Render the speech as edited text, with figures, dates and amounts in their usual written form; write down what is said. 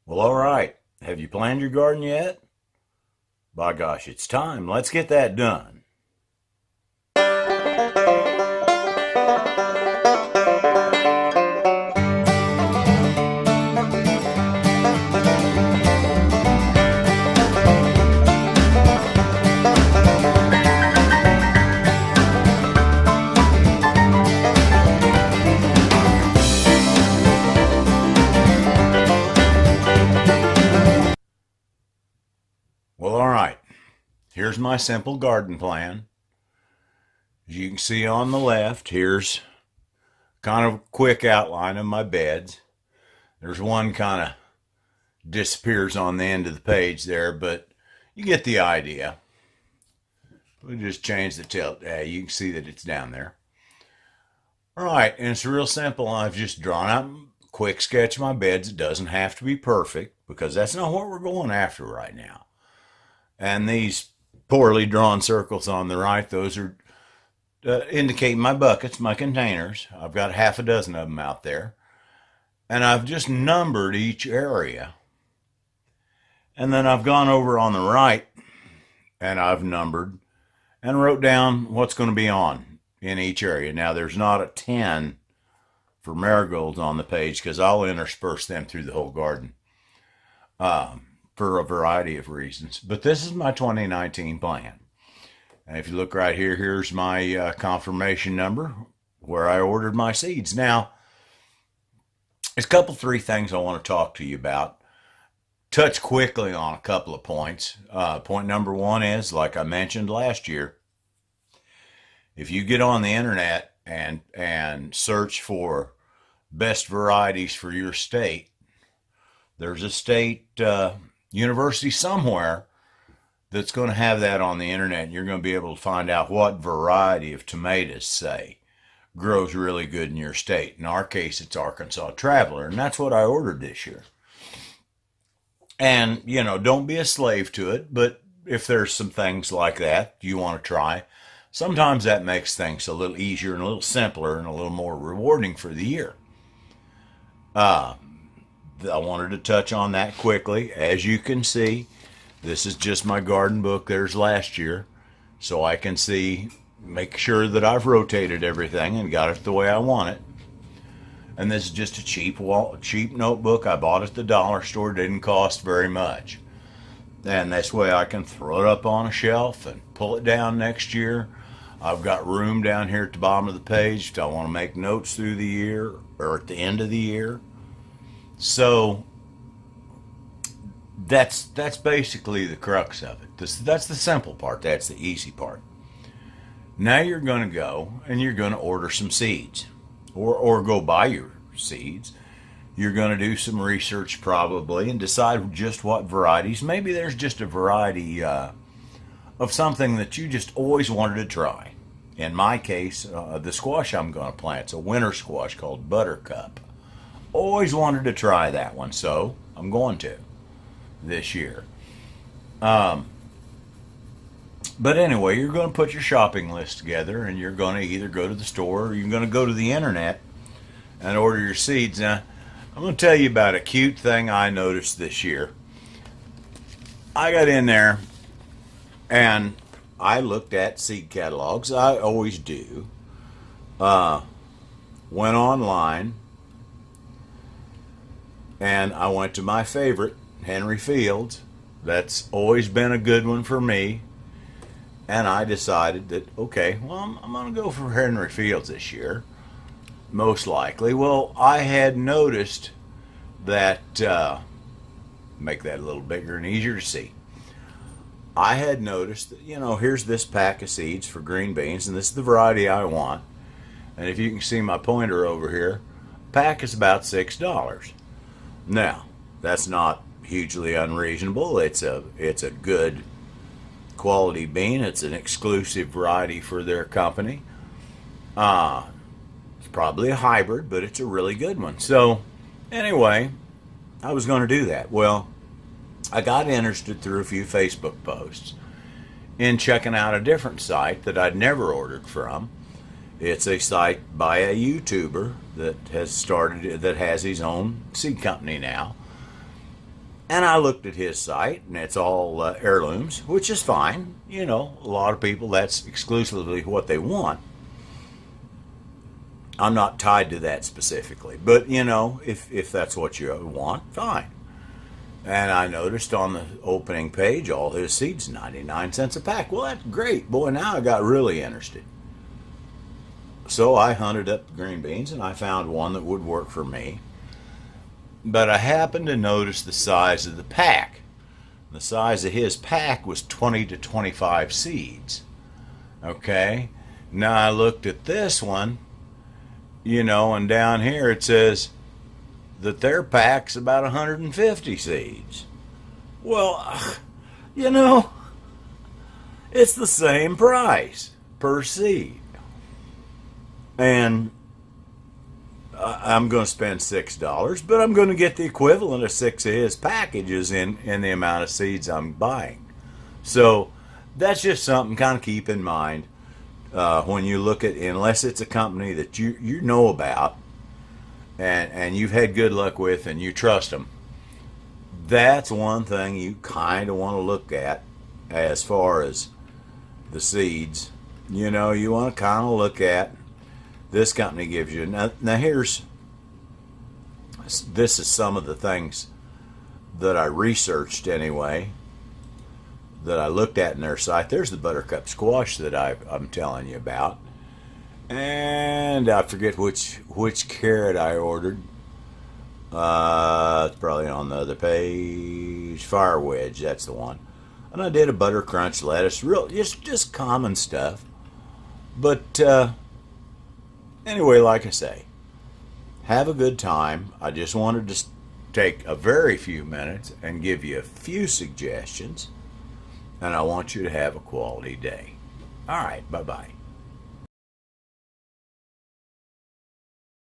Well, all right. Have you planned your garden yet? By gosh, it's time. Let's get that done. Well, all right. Here's my simple garden plan. As you can see on the left, here's kind of a quick outline of my beds. There's one kind of disappears on the end of the page there, but you get the idea. We'll just change the tilt. You can see that it's down there. All right, and it's real simple. I've just drawn out a quick sketch of my beds. It doesn't have to be perfect because that's not what we're going after right now. And these poorly drawn circles on the right, those are indicate my buckets, my containers. I've got half a dozen of them out there. And I've just numbered each area. And then I've gone over on the right and I've numbered and wrote down what's going to be on in each area. Now, there's not a 10 for marigolds on the page because I'll intersperse them through the whole garden for a variety of reasons. But this is my 2019 plan. And if you look right here, here's my confirmation number where I ordered my seeds. Now, there's three things I want to talk to you about. Touch quickly on a couple of points. Point number one is, like I mentioned last year, if you get on the internet and search for best varieties for your state, there's a state university somewhere that's going to have that on the internet, and you're going to be able to find out what variety of tomatoes, say, grows really good in your state. In our case, it's Arkansas Traveler, and that's what I ordered this year. And, don't be a slave to it, but if there's some things like that you want to try, sometimes that makes things a little easier and a little simpler and a little more rewarding for the year. I wanted to touch on that quickly. As you can see, this is just my garden book. There's last year, so I can see, make sure that I've rotated everything and got it the way I want it. And this is just a cheap notebook. I bought at the dollar store. Didn't cost very much. And this way I can throw it up on a shelf and pull it down next year. I've got room down here at the bottom of the page if I want to make notes through the year or at the end of the year. So that's basically the crux of it. That's the simple part. That's the easy part. Now you're going to go and you're going to order some seeds. Or go buy your seeds. You're going to do some research probably and decide just what varieties. Maybe there's just a variety of something that you just always wanted to try. In my case, the squash I'm going to plant, it's a winter squash called Buttercup. Always wanted to try that one, so I'm going to this year. But anyway, you're going to put your shopping list together and you're going to either go to the store or you're going to go to the internet and order your seeds. Now, I'm going to tell you about a cute thing I noticed this year. I got in there and I looked at seed catalogs. I always do. Went online and I went to my favorite, Henry Fields. That's always been a good one for me. And I decided that, okay, well, I'm going to go for Henry Fields this year, most likely. Well, I had noticed that, make that a little bigger and easier to see. I had noticed that, here's this pack of seeds for green beans, and this is the variety I want. And if you can see my pointer over here, pack is about $6. Now, that's not hugely unreasonable. It's a good quality bean. It's an exclusive variety for their company. It's probably a hybrid, but it's a really good one. So anyway, I was going to do that. Well, I got interested through a few Facebook posts in checking out a different site that I'd never ordered from. It's a site by a YouTuber that has his own seed company now. And I looked at his site, and it's all heirlooms, which is fine. You know, a lot of people, that's exclusively what they want. I'm not tied to that specifically, but you know, if that's what you want, fine. And I noticed on the opening page, all his seeds, 99 cents a pack. Well, that's great. Boy, now I got really interested. So I hunted up the green beans and I found one that would work for me. But I happened to notice the size of the pack. The size of his pack was 20 to 25 seeds. Okay? Now I looked at this one, you know, and down here it says that their pack's about 150 seeds. Well, you know, it's the same price per seed. And I'm going to spend $6, but I'm going to get the equivalent of 6 of his packages in the amount of seeds I'm buying. So that's just something kind of keep in mind when you look at, unless it's a company that you know about and you've had good luck with and you trust them. That's one thing you kind of want to look at as far as the seeds. You know, you want to kind of look at this company gives you. Now this is some of the things that I researched anyway, that I looked at in their site. There's the buttercup squash that I'm telling you about. And I forget which carrot I ordered. It's probably on the other page. Fire wedge, that's the one. And I did a butter crunch lettuce, real just common stuff. But anyway, like I say, have a good time. I just wanted to take a very few minutes and give you a few suggestions. And I want you to have a quality day. All right, bye-bye.